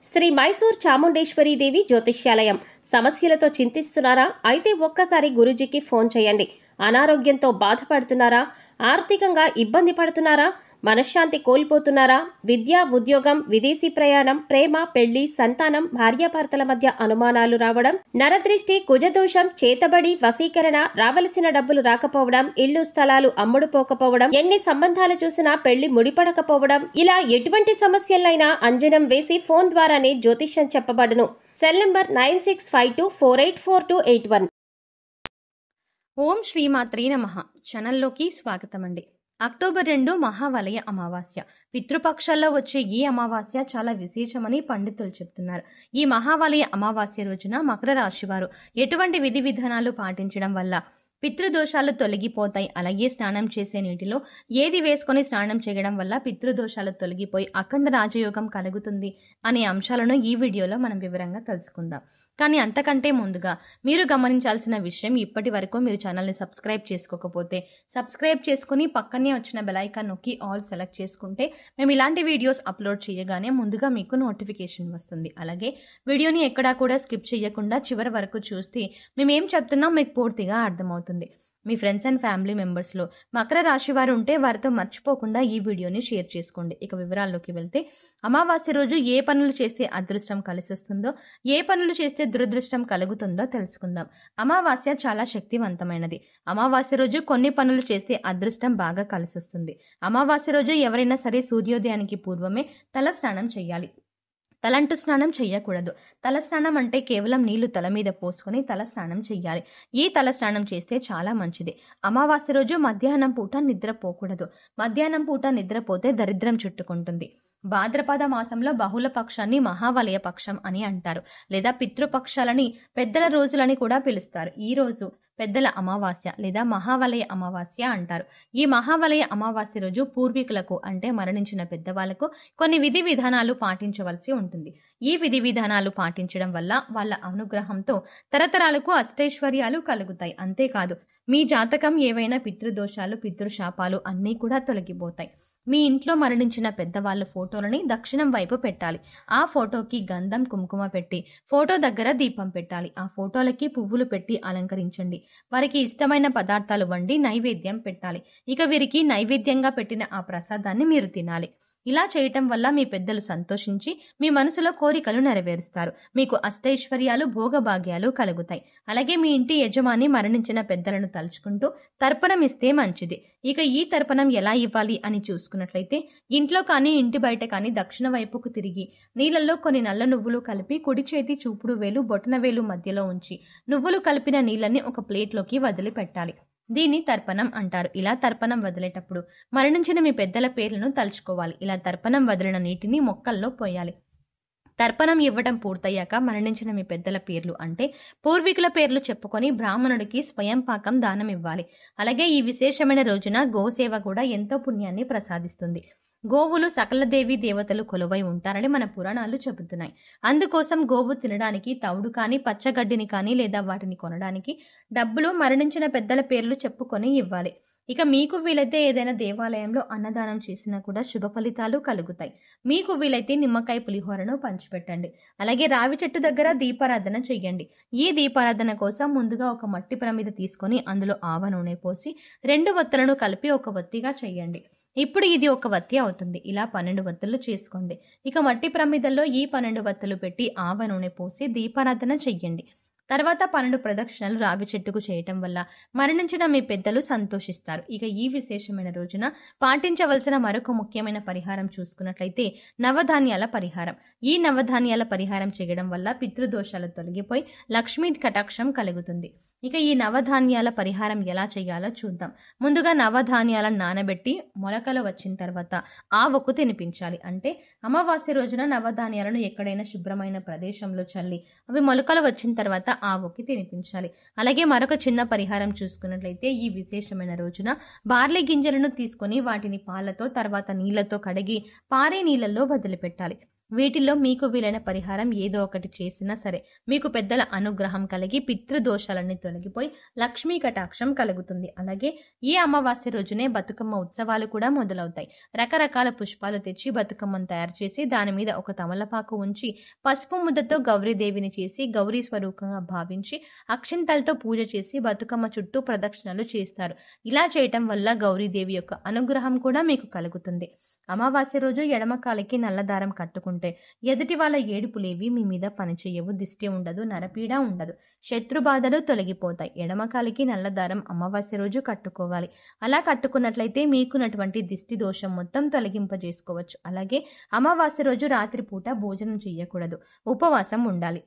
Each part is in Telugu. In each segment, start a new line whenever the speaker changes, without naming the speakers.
శ్రీ మైసూర్ చాముండేశ్వరి దేవి జ్యోతిష్యాలయం. సమస్యలతో చింతిస్తున్నారా? అయితే ఒక్కసారి గురూజీకి ఫోన్ చేయండి. అనారోగ్యంతో బాధపడుతున్నారా? ఆర్థికంగా ఇబ్బంది పడుతున్నారా? మనశ్శాంతి కోల్పోతున్నారా? విద్య, ఉద్యోగం, విదేశీ ప్రయాణం, ప్రేమ, పెళ్లి, సంతానం, భార్యాభర్తల మధ్య అనుమానాలు రావడం, నరదృష్టి, కుజదోషం, చేతబడి, వశీకరణ, రావలసిన డబ్బులు రాకపోవడం, ఇల్లు స్థలాలు అమ్ముడుపోకపోవడం, ఎన్ని సంబంధాలు చూసినా పెళ్లి ముడిపడకపోవడం, ఇలా ఎటువంటి సమస్యలైనా అంజనం వేసి ఫోన్ ద్వారానే జ్యోతిష్యం చెప్పబడును. Cell number 9652484281.
ఓం శ్రీమాత్రే నమః. ఛానల్లోకి స్వాగతం అండి. అక్టోబర్ 2 మహావలయ అమావాస్య. పితృపక్షాల్లో వచ్చే ఈ అమావాస్య చాలా విశేషమని పండితులు చెప్తున్నారు. ఈ మహావలయ అమావాస్య రోజున మకర రాశి వారు ఎటువంటి విధి విధానాలు పాటించడం వల్ల పితృదోషాలు తొలగిపోతాయి, అలాగే స్నానం చేసే నీటిలో ఏది వేసుకొని స్నానం చేయడం వల్ల పితృదోషాలు తొలగిపోయి అఖండ రాజయోగం కలుగుతుంది అనే అంశాలను ఈ వీడియోలో మనం వివరంగా తెలుసుకుందాం. కానీ అంతకంటే ముందుగా మీరు గమనించాల్సిన విషయం, ఇప్పటి వరకు మీరు ఛానల్ని సబ్స్క్రైబ్ చేసుకోకపోతే సబ్స్క్రైబ్ చేసుకుని పక్కనే వచ్చిన బెల్ ఐకాన్ నొక్కి ఆల్ సెలెక్ట్ చేసుకుంటే మేము ఇలాంటి వీడియోస్ అప్లోడ్ చేయగానే ముందుగా మీకు నోటిఫికేషన్ వస్తుంది. అలాగే వీడియోని ఎక్కడా కూడా స్కిప్ చేయకుండా చివరి వరకు చూస్తే మేమేం చెప్తున్నాం మీకు పూర్తిగా అర్థమవుతుంది. మీ ఫ్రెండ్స్ అండ్ ఫ్యామిలీ మెంబర్స్లో మకర రాశి వారు ఉంటే వారితో మర్చిపోకుండా ఈ వీడియోని షేర్ చేసుకోండి. ఇక వివరాల్లోకి వెళ్తే, అమావాస్య రోజు ఏ పనులు చేస్తే అదృష్టం కలిసి వస్తుందో, ఏ పనులు చేస్తే దురదృష్టం కలుగుతుందో తెలుసుకుందాం. అమావాస్య చాలా శక్తివంతమైనది. అమావాస్య రోజు కొన్ని పనులు చేస్తే అదృష్టం బాగా కలిసి వస్తుంది. అమావాస్య రోజు ఎవరైనా సరే సూర్యోదయానికి పూర్వమే తల స్నానం చేయాలి. తలంటు స్నానం చెయ్యకూడదు. తల స్నానం అంటే కేవలం నీళ్లు తల మీద పోసుకొని తల స్నానం చెయ్యాలి. ఈ తల స్నానం చేస్తే చాలా మంచిది. అమావాస్య రోజు మధ్యాహ్నం పూట నిద్రపోకూడదు. మధ్యాహ్నం పూట నిద్రపోతే దరిద్రం చుట్టుకుంటుంది. భాద్రపద మాసంలో బహుళ పక్షాన్ని మహావలయ పక్షం అని అంటారు, లేదా పితృపక్షాలని పెద్దల రోజులని కూడా పిలుస్తారు. ఈ రోజు పెద్దల అమావాస్య లేదా మహావలయ అమావాస్య అంటారు. ఈ మహావలయ అమావాస్య రోజు పూర్వీకులకు అంటే మరణించిన పెద్దవాళ్లకు కొన్ని విధి విధానాలు పాటించవలసి ఉంటుంది. ఈ విధి విధానాలు పాటించడం వల్ల వాళ్ళ అనుగ్రహంతో తరతరాలకు అష్టైశ్వర్యాలు కలుగుతాయి. అంతేకాదు, మీ జాతకం ఏవైనా పితృదోషాలు, పితృశాపాలు అన్నీ కూడా తొలగిపోతాయి. మీ ఇంట్లో మరణించిన పెద్దవాళ్ళ ఫోటోలని దక్షిణం వైపు పెట్టాలి. ఆ ఫోటోకి గంధం, కుంకుమ పెట్టి ఫోటో దగ్గర దీపం పెట్టాలి. ఆ ఫోటోలకి పువ్వులు పెట్టి అలంకరించండి. వారికి ఇష్టమైన పదార్థాలు వండి నైవేద్యం పెట్టాలి. ఇక వీరికి నైవేద్యంగా పెట్టిన ఆ ప్రసాదాన్ని మీరు తినాలి. ఇలా చేయటం వల్ల మీ పెద్దలు సంతోషించి మీ మనసులో కోరికలు నెరవేరుస్తారు. మీకు అష్టైశ్వర్యాలు, భోగభాగ్యాలు కలుగుతాయి. అలాగే మీ ఇంటి యజమాని మరణించిన పెద్దలను తలుచుకుంటూ తర్పణం ఇస్తే మంచిది. ఇక ఈ తర్పణం ఎలా ఇవ్వాలి అని చూసుకున్నట్లయితే, ఇంట్లో కానీ ఇంటి బయట కానీ దక్షిణ వైపుకు తిరిగి నీళ్ళల్లో కొన్ని నల్ల నువ్వులు కలిపి కుడి చేతి చూపుడు వేలు, బొటన వేలు మధ్యలో ఉంచి నువ్వులు కలిపిన నీళ్ళని ఒక ప్లేట్లోకి వదిలిపెట్టాలి. దీన్ని తర్పణం అంటారు. ఇలా తర్పణం వదిలేటప్పుడు మరణించిన మీ పెద్దల పేర్లను తలుచుకోవాలి. ఇలా తర్పణం వదిలిన నీటిని మొక్కల్లో పోయాలి. తర్పణం ఇవ్వడం పూర్తయ్యాక మరణించిన మీ పెద్దల పేర్లు అంటే పూర్వీకుల పేర్లు చెప్పుకొని బ్రాహ్మణుడికి స్వయం పాకం దానం ఇవ్వాలి. అలాగే ఈ విశేషమైన రోజున గోసేవ కూడా ఎంతో పుణ్యాన్ని ప్రసాదిస్తుంది. గోవులు సకల దేవి దేవతలు కొలువై ఉంటారని మన పురాణాలు చెబుతున్నాయి. అందుకోసం గోవు తినడానికి తౌడు కానీ, పచ్చగడ్డిని కానీ లేదా వాటిని కొనడానికి డబ్బులు మరణించిన పెద్దల పేర్లు చెప్పుకొని ఇవ్వాలి. ఇక మీకు వీలైతే ఏదైనా దేవాలయంలో అన్నదానం చేసినా కూడా శుభ ఫలితాలు కలుగుతాయి. మీకు వీలైతే నిమ్మకాయ పులిహోరను పంచిపెట్టండి. అలాగే రావి చెట్టు దగ్గర దీపారాధన చెయ్యండి. ఈ దీపారాధన కోసం ముందుగా ఒక మట్టి ప్రమిద తీసుకొని అందులో ఆవ నూనె పోసి 2 వత్తులను కలిపి ఒక వత్తిగా చెయ్యండి. ఇప్పుడు ఇది ఒక వత్తి అవుతుంది. ఇలా 12 వత్తులు చేసుకోండి. ఇక మట్టి ప్రమిదల్లో ఈ 12 వత్తులు పెట్టి ఆవ నూనె పోసి దీపారాధన చెయ్యండి. తర్వాత 12 ప్రదక్షిణలు రావి చెట్టుకు చేయటం వల్ల మరణించిన మీ పెద్దలు సంతోషిస్తారు. ఇక ఈ విశేషమైన రోజున పాటించవలసిన మరొక ముఖ్యమైన పరిహారం చూసుకున్నట్లయితే నవధాన్యాల పరిహారం. ఈ నవధాన్యాల పరిహారం చేయడం వల్ల పితృదోషాలు తొలగిపోయి లక్ష్మీ కటాక్షం కలుగుతుంది. ఇక ఈ నవధాన్యాల పరిహారం ఎలా చేయాలో చూద్దాం. ముందుగా నవధాన్యాలను నానబెట్టి మొలకలు వచ్చిన తర్వాత ఆవుకు తినిపించాలి. అంటే అమావాస్య రోజున నవధాన్యాలను ఎక్కడైనా శుభ్రమైన ప్రదేశంలో చల్లి అవి మొలకలు వచ్చిన తర్వాత ఆవుకి తినిపించాలి. అలాగే మరొక చిన్న పరిహారం చూసుకున్నట్లయితే, ఈ విశేషమైన రోజున బార్లీ గింజలను తీసుకొని వాటిని పాలతో తర్వాత నీళ్లతో కడిగి పారే నీళ్లలో వదిలిపెట్టాలి. వీటిల్లో మీకు వీలైన పరిహారం ఏదో ఒకటి చేసినా సరే మీకు పెద్దల అనుగ్రహం కలిగి పితృదోషాలన్నీ తొలగిపోయి లక్ష్మీ కటాక్షం కలుగుతుంది. అలాగే ఈ అమావాస్య రోజునే బతుకమ్మ ఉత్సవాలు కూడా మొదలవుతాయి. రకరకాల పుష్పాలు తెచ్చి బతుకమ్మను తయారు చేసి దాని మీద ఒక తమలపాకు ఉంచి పసుపు ముద్దతో గౌరీదేవిని చేసి గౌరీ స్వరూపంగా భావించి అక్షింతలతో పూజ చేసి బతుకమ్మ చుట్టూ ప్రదక్షిణలు చేస్తారు. ఇలా చేయటం వల్ల గౌరీదేవి యొక్క అనుగ్రహం కూడా మీకు కలుగుతుంది. అమావాస్య రోజు ఎడమ కాలికి నల్లదారం కట్టుకుంటే ఎదుటి వాళ్ళ ఏడుపులేవి మీ మీద పనిచేయవు, దిష్టి ఉండదు, నరపీడ ఉండదు, శత్రుబాధలు తొలగిపోతాయి. ఎడమ కాలికి నల్లదారం అమావాస్య రోజు కట్టుకోవాలి. అలా కట్టుకున్నట్లయితే మీకున్నటువంటి దిష్టి దోషం మొత్తం తొలగింపజేసుకోవచ్చు. అలాగే అమావాస్య రోజు రాత్రిపూట భోజనం చేయకూడదు, ఉపవాసం ఉండాలి.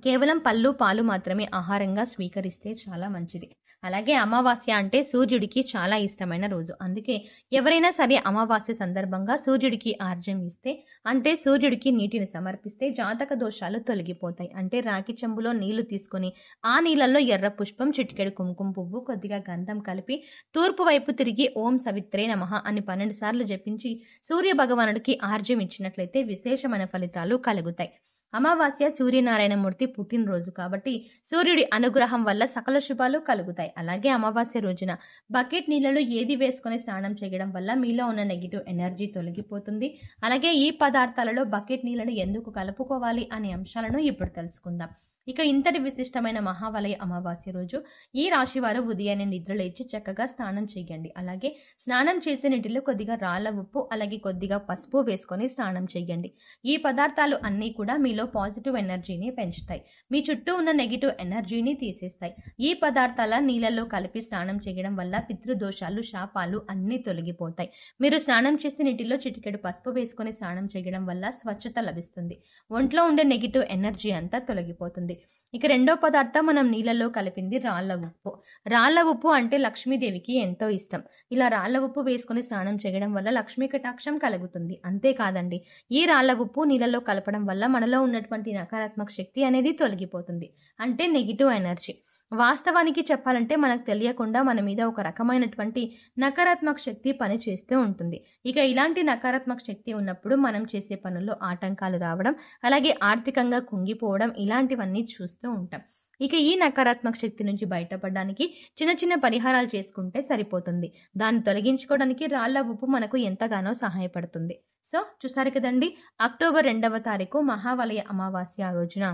కేవలం పళ్ళు పాలు మాత్రమే ఆహారంగా స్వీకరిస్తే చాలా మంచిది. అలాగే అమావాస్య అంటే సూర్యుడికి చాలా ఇష్టమైన రోజు. అందుకే ఎవరైనా సరే అమావాస్య సందర్భంగా సూర్యుడికి ఆర్జ్యం ఇస్తే, అంటే సూర్యుడికి నీటిని సమర్పిస్తే జాతక దోషాలు తొలగిపోతాయి. అంటే రాగి చెంబులో నీళ్లు తీసుకొని ఆ నీళ్ళల్లో ఎర్ర పుష్పం, చిటికెడు కుంకుమ పువ్వు, కొద్దిగా గంధం కలిపి తూర్పు వైపు తిరిగి ఓం సవిత్రే నమః అని 12 సార్లు జపించి సూర్య భగవానుడికి ఆర్జ్యం ఇచ్చినట్లయితే విశేషమైన ఫలితాలు కలుగుతాయి. అమావాస్య సూర్యనారాయణమూర్తి పుట్టినరోజు కాబట్టి సూర్యుడి అనుగ్రహం వల్ల సకల శుభాలు కలుగుతాయి. అలాగే అమావాస్య రోజున బకెట్ నీళ్ళలో ఏది వేసుకొని స్నానం చేయడం వల్ల మీలో ఉన్న నెగిటివ్ ఎనర్జీ తొలగిపోతుంది. అలాగే ఈ పదార్థాలలో బకెట్ నీళ్ళను ఎందుకు కలుపుకోవాలి అనే అంశాలను ఇప్పుడు తెలుసుకుందాం. ఇక ఇంతటి విశిష్టమైన మహావలయ అమావాస్య రోజు ఈ రాశి వారు ఉదయాన్నే నిద్రలేచి చక్కగా స్నానం చేయండి. అలాగే స్నానం చేసే నీటిలో కొద్దిగా రాళ్ల ఉప్పు అలాగే కొద్దిగా పసుపు వేసుకొని స్నానం చేయండి. ఈ పదార్థాలు అన్నీ కూడా మీలో పాజిటివ్ ఎనర్జీని పెంచుతాయి, మీ చుట్టూ ఉన్న నెగిటివ్ ఎనర్జీని తీసేస్తాయి. ఈ పదార్థాల నీళ్ళలో కలిపి స్నానం చేయడం వల్ల పితృదోషాలు, శాపాలు అన్నీ తొలగిపోతాయి. మీరు స్నానం చేసే నీటిలో చిటికెడు పసుపు వేసుకొని స్నానం చేయడం వల్ల స్వచ్ఛత లభిస్తుంది, ఒంట్లో ఉండే నెగిటివ్ ఎనర్జీ అంతా తొలగిపోతుంది. ఇక రెండో పదార్థం మనం నీళ్ళలో కలిపింది రాళ్ల ఉప్పు. రాళ్ల ఉప్పు అంటే లక్ష్మీదేవికి ఎంతో ఇష్టం. ఇలా రాళ్ల ఉప్పు వేసుకుని స్నానం చేయడం వల్ల లక్ష్మీ కటాక్షం కలుగుతుంది. అంతేకాదండి, ఈ రాళ్ల ఉప్పు నీళ్ళలో కలపడం వల్ల మనలో ఉన్నటువంటి నకారాత్మక శక్తి అనేది తొలగిపోతుంది, అంటే నెగిటివ్ ఎనర్జీ. వాస్తవానికి చెప్పాలంటే మనకు తెలియకుండా మన మీద ఒక రకమైనటువంటి నకారాత్మక శక్తి పని చేస్తూ ఉంటుంది. ఇక ఇలాంటి నకారాత్మక శక్తి ఉన్నప్పుడు మనం చేసే పనుల్లో ఆటంకాలు రావడం, అలాగే ఆర్థికంగా కుంగిపోవడం ఇలాంటివన్నీ చూస్తూ ఉంటాం. ఇక ఈ నకారాత్మక శక్తి నుంచి బయటపడడానికి చిన్న చిన్న పరిహారాలు చేసుకుంటే సరిపోతుంది. దాన్ని తొలగించుకోవడానికి రాళ్ల ఉప్పు మనకు ఎంతగానో సహాయపడుతుంది. సో చూసారు కదండి, అక్టోబర్ 2వ తారీఖు మహావలయ అమావాస్య రోజున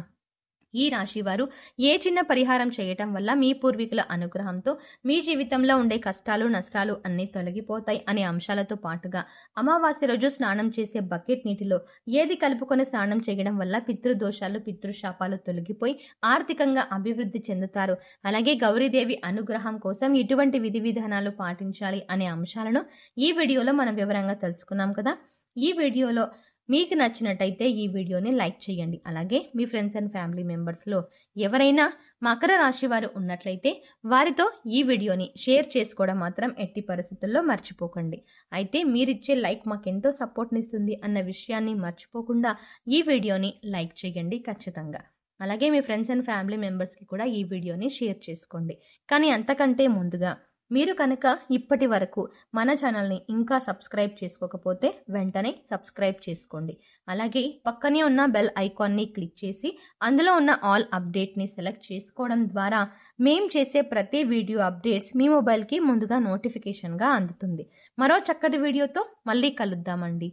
ఈ రాశి వారు ఏ చిన్న పరిహారం చేయటం వల్ల మీ పూర్వీకుల అనుగ్రహంతో మీ జీవితంలో ఉండే కష్టాలు, నష్టాలు అన్నీ తొలగిపోతాయి అనే అంశాలతో పాటుగా అమావాస్య రోజు స్నానం చేసే బకెట్ నీటిలో ఏది కలుపుకొని స్నానం చేయడం వల్ల పితృదోషాలు, పితృశాపాలు తొలగిపోయి ఆర్థికంగా అభివృద్ధి చెందుతారు. అలాగే గౌరీదేవి అనుగ్రహం కోసం ఎటువంటి విధి విధానాలు పాటించాలి అనే అంశాలను ఈ వీడియోలో మనం వివరంగా తెలుసుకున్నాం కదా. ఈ వీడియోలో మీకు నచ్చినట్టయితే ఈ వీడియోని లైక్ చేయండి. అలాగే మీ ఫ్రెండ్స్ అండ్ ఫ్యామిలీ మెంబర్స్లో ఎవరైనా మకర రాశి వారు ఉన్నట్లయితే వారితో ఈ వీడియోని షేర్ చేసుకోవడం మాత్రం ఎట్టి పరిస్థితుల్లో మర్చిపోకండి. అయితే మీరిచ్చే లైక్ మాకెంతో సపోర్ట్నిస్తుంది అన్న విషయాన్ని మర్చిపోకుండా ఈ వీడియోని లైక్ చేయండి ఖచ్చితంగా. అలాగే మీ ఫ్రెండ్స్ అండ్ ఫ్యామిలీ మెంబర్స్కి కూడా ఈ వీడియోని షేర్ చేసుకోండి. కానీ అంతకంటే ముందుగా మీరు కనుక ఇప్పటి వరకు మన ఛానల్ని ఇంకా సబ్స్క్రైబ్ చేసుకోకపోతే వెంటనే సబ్స్క్రైబ్ చేసుకోండి. అలాగే పక్కనే ఉన్న బెల్ ఐకాన్ని క్లిక్ చేసి అందులో ఉన్న ఆల్ అప్డేట్ని సెలెక్ట్ చేసుకోవడం ద్వారా మేం చేసే ప్రతి వీడియో అప్డేట్స్ మీ మొబైల్కి ముందుగా నోటిఫికేషన్గా అందుతుంది. మరో చక్కటి వీడియోతో మళ్ళీ కలుద్దామండి.